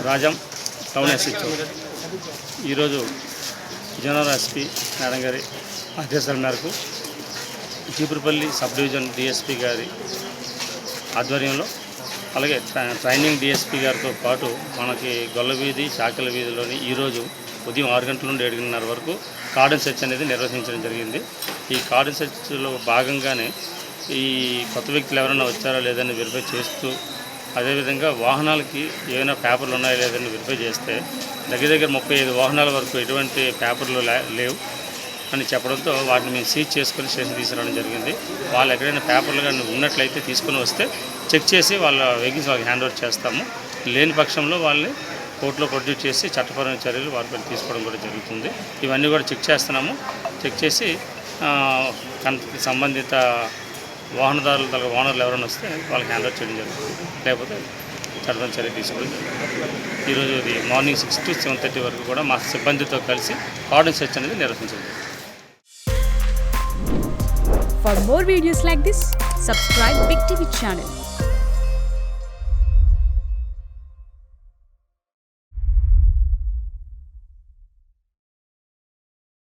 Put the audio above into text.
Rajam town SHO ఈరోజు general SP madam గారి ఆదేశాల మేరకు చీపురుపల్లి సబ్ డివిజన్ డిఎస్పీ గారి ఆధ్వర్యంలో అలాగే ట్రైనింగ్ డిఎస్పీ గారితో పాటు మనకి గొల్లవీధి చాకల వీధిలోని ఈరోజు ఉదయం 6 గంటల నుండి 7:30 వరకు కార్డన్ సెర్చ్ అనేది నిర్వహించడం జరిగింది. ఈ కార్డన్ సెర్చ్లో భాగంగానే ఈ కొత్త వ్యక్తులు ఎవరైనా వచ్చారా లేదని వెరిఫై చేస్తూ అదేవిధంగా వాహనాలకి ఏమైనా పేపర్లు ఉన్నాయా లేదని వెరిఫై చేస్తే దగ్గర 35 వాహనాల వరకు ఎటువంటి పేపర్లు లేవు అని చెప్పడంతో వాటిని మేము సీజ్ చేసుకొని స్టేషన్ తీసుకురావడం జరిగింది. వాళ్ళు ఎక్కడైనా పేపర్లు కానీ ఉన్నట్లయితే తీసుకొని వస్తే చెక్ చేసి వాళ్ళ వెహికల్స్ వాళ్ళకి హ్యాండ్ ఓవర్ చేస్తాము. లేని పక్షంలో వాళ్ళని కోర్టులో ప్రొడ్యూస్ చేసి చట్టపరమైన చర్యలు వారిపై తీసుకోవడం కూడా జరుగుతుంది. ఇవన్నీ కూడా చెక్ చేస్తున్నాము. చెక్ చేసి సంబంధిత వాహనదారులు తల ఓనర్లు ఎవరైనా వస్తే వాళ్ళకి హ్యాండ్ ఓవర్ చేయడం జరుగుతుంది. లేకపోతే చట్టపరమైన చర్య తీసుకోవడం జరుగుతుంది. ఈరోజు ఇది మార్నింగ్ 6 to 7:30 వరకు కూడా మా సిబ్బందితో కలిసి కార్డన్ సెర్చ్ అనేది నిర్వహించడం. For more videos like this, subscribe Big TV channel.